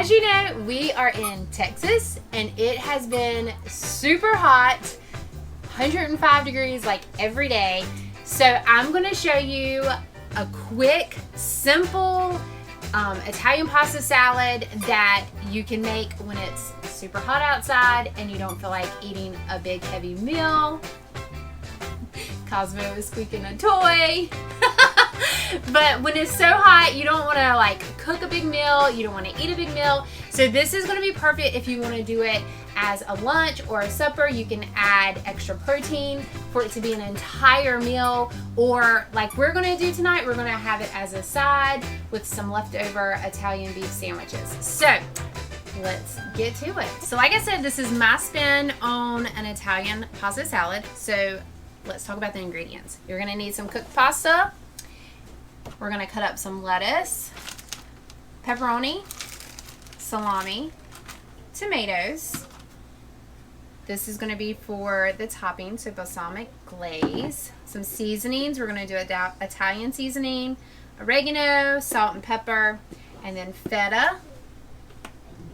as you know, we are in Texas and it has been super hot, 105 degrees like every day. So I'm going to show you a quick, simple Italian pasta salad that you can make when it's super hot outside and you don't feel like eating a big heavy meal. Cosmo is squeaking a toy. But when it's so hot, you don't want to like cook a big meal, you don't want to eat a big meal. So this is going to be perfect if you want to do it as a lunch or a supper. You can add extra protein for it to be an entire meal, or like we're going to do tonight, we're going to have it as a side with some leftover Italian beef sandwiches. So let's get to it. So like I said, this is my spin on an Italian pasta salad. So let's talk about the ingredients. You're going to need some cooked pasta. We're going to cut up some lettuce, pepperoni, salami, tomatoes. This is going to be for the topping, so balsamic glaze. Some seasonings. We're going to do Italian seasoning, oregano, salt and pepper, and then feta,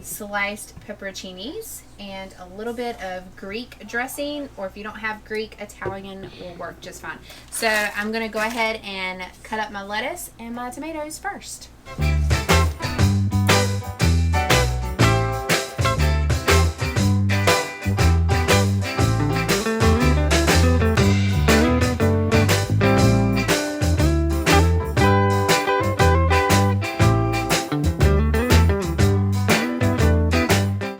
sliced pepperoncinis, and a little bit of Greek dressing, or if you don't have Greek, Italian will work just fine. So I'm going to go ahead and cut up my lettuce and my tomatoes first.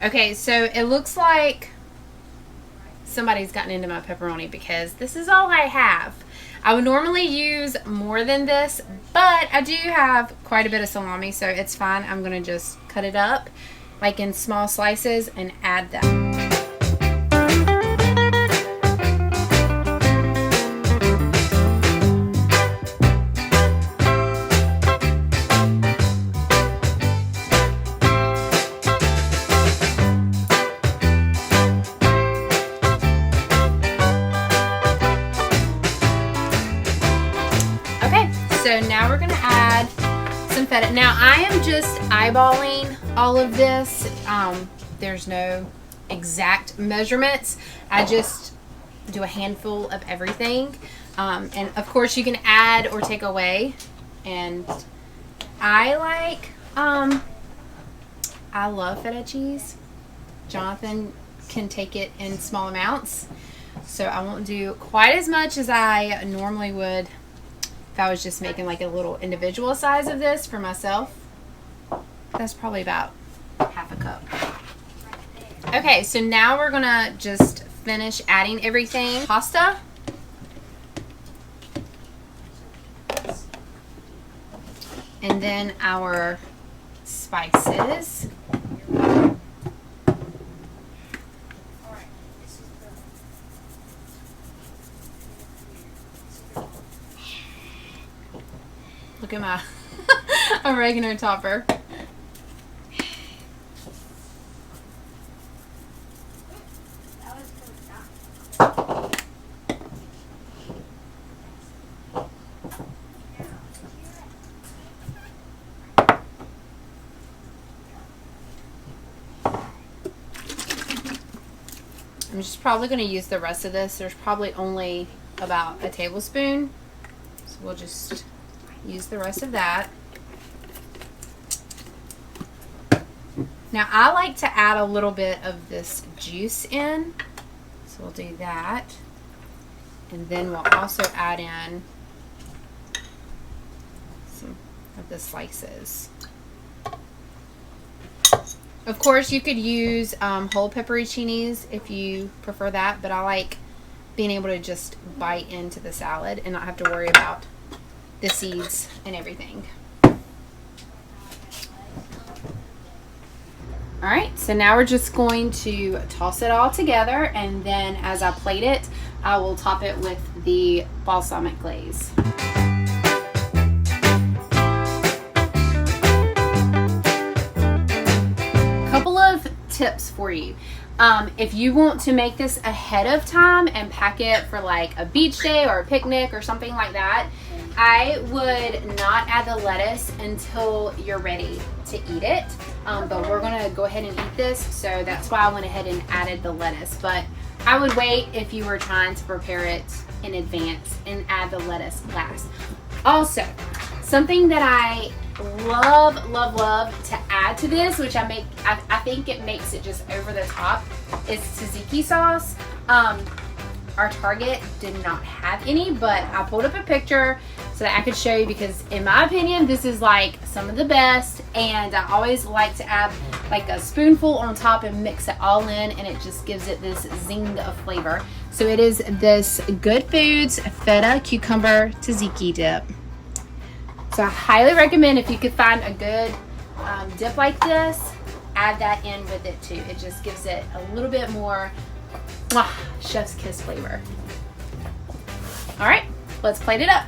Okay, so it looks like somebody's gotten into my pepperoni because this is all I have. I would normally use more than this, but I do have quite a bit of salami, so it's fine. I'm going to just cut it up like in small slices and add that. So now we're going to add some feta. Now I am just eyeballing all of this. There's no exact measurements. I just do a handful of everything. And of course you can add or take away. And I love feta cheese. Jonathan can take it in small amounts. So I won't do quite as much as I normally would if I was just making like a little individual size of this for myself. That's probably about half a cup. Okay, so now we're gonna just finish adding everything. Pasta. And then our spices. Look at my oregano topper. I'm just probably going to use the rest of this. There's probably only about a tablespoon, so we'll just use the rest of that. Now I like to add a little bit of this juice in, so we'll do that, and then we'll also add in some of the slices. Of course you could use whole pepperoncinis if you prefer that, but I like being able to just bite into the salad and not have to worry about the seeds and everything. Alright, so now we're just going to toss it all together, and then as I plate it, I will top it with the balsamic glaze. Couple of tips for you. If you want to make this ahead of time and pack it for like a beach day or a picnic or something like that, I would not add the lettuce until you're ready to eat it. But we're gonna go ahead and eat this, so that's why I went ahead and added the lettuce. But I would wait if you were trying to prepare it in advance and add the lettuce last. Also, something that I love to add to this, which I think it makes it just over the top, is tzatziki sauce. Our Target did not have any, but I pulled up a picture so that I could show you, because in my opinion this is like some of the best, and I always like to add like a spoonful on top and mix it all in, and it just gives it this zing of flavor. So it is this Good Foods Feta Cucumber Tzatziki dip. So I highly recommend, if you could find a good dip like this, add that in with it too. It just gives it a little bit more chef's kiss flavor. All right, let's plate it up.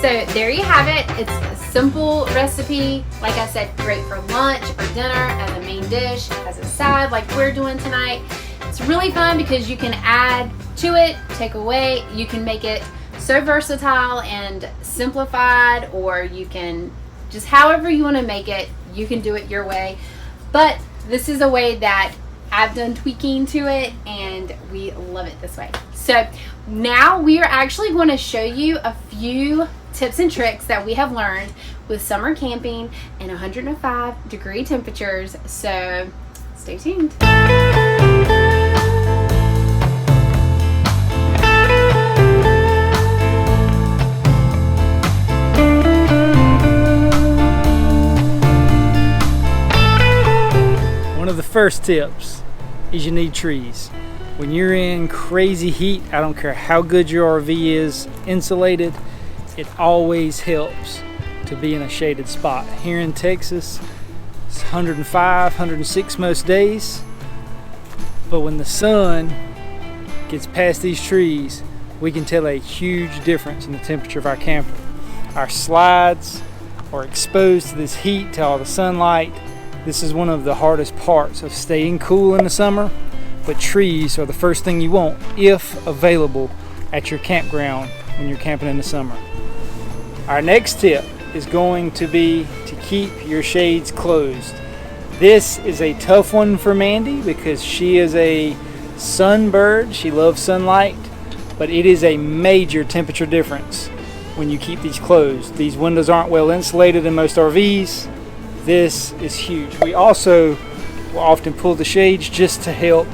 So there you have it. It's a simple recipe. Like I said, great for lunch or dinner, as a main dish, as a side like we're doing tonight. It's really fun because you can add to it, take away. You can make it so versatile and simplified, or you can just however you want to make it, you can do it your way. But this is a way that I've done tweaking to it, and we love it this way. So now we are actually going to show you a few tips and tricks that we have learned with summer camping in 105-degree temperatures. So stay tuned. One of the first tips is you need trees. When you're in crazy heat, I don't care how good your RV is insulated, it always helps to be in a shaded spot. Here in Texas, it's 105, 106 most days, but when the sun gets past these trees, we can tell a huge difference in the temperature of our camper. Our slides are exposed to this heat, to all the sunlight. This is one of the hardest parts of staying cool in the summer, but trees are the first thing you want, if available, at your campground when you're camping in the summer. Our next tip is going to be to keep your shades closed. This is a tough one for Mandy because she is a sunbird. She loves sunlight, but it is a major temperature difference when you keep these closed. These windows aren't well insulated in most RVs. This is huge. We also will often pull the shades just to help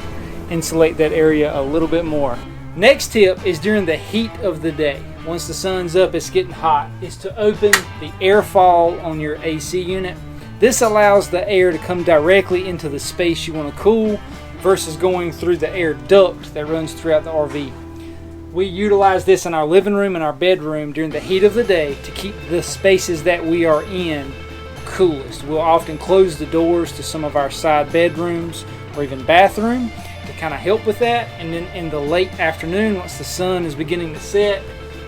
insulate that area a little bit more. Next tip is during the heat of the day. Once the sun's up, it's getting hot, is to open the airfall on your AC unit. This allows the air to come directly into the space you want to cool versus going through the air duct that runs throughout the RV. We utilize this in our living room and our bedroom during the heat of the day to keep the spaces that we are in coolest. We'll often close the doors to some of our side bedrooms or even bathroom to kind of help with that. And then in the late afternoon, once the sun is beginning to set,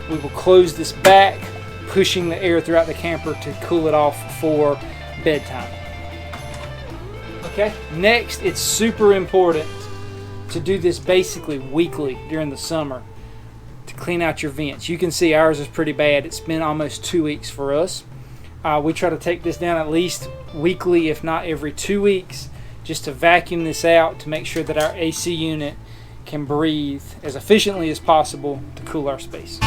we will close this back, pushing the air throughout the camper to cool it off for bedtime. Okay, next, it's super important to do this basically weekly during the summer to clean out your vents. You can see ours is pretty bad. It's been almost 2 weeks for us. We try to take this down at least weekly, if not every 2 weeks, just to vacuum this out to make sure that our AC unit can breathe as efficiently as possible to cool our space.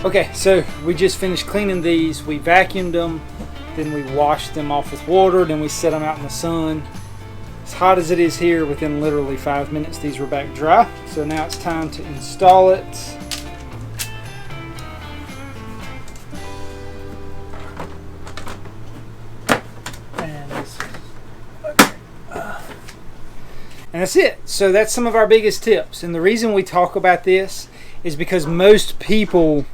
Okay, so we just finished cleaning these. We vacuumed them, then we washed them off with water, then we set them out in the sun. As hot as it is here, within literally 5 minutes these were back dry. So now it's time to install it. And that's it. So that's some of our biggest tips. And the reason we talk about this is because most people,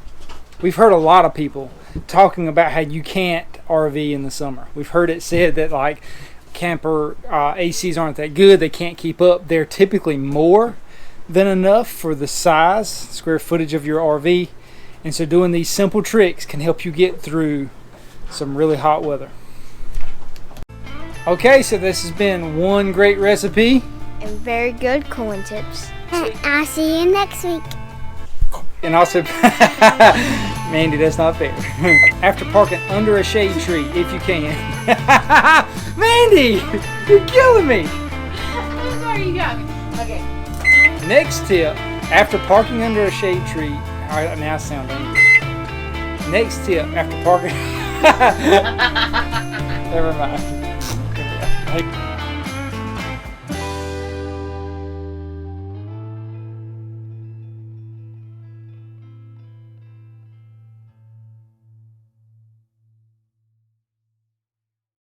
we've heard a lot of people talking about how you can't RV in the summer. We've heard it said that like camper ACs aren't that good, they can't keep up. They're typically more than enough for the size, square footage of your RV. And so doing these simple tricks can help you get through some really hot weather. Okay, so this has been one great recipe. And very good cooling tips. And I'll see you next week. And also, Mandy, that's not fair. After parking under a shade tree, if you can. Mandy, you're killing me. I'm sorry, you got me. Okay. Next tip, after parking under a shade tree. All right, now I sound angry. Next tip, after parking. Never mind.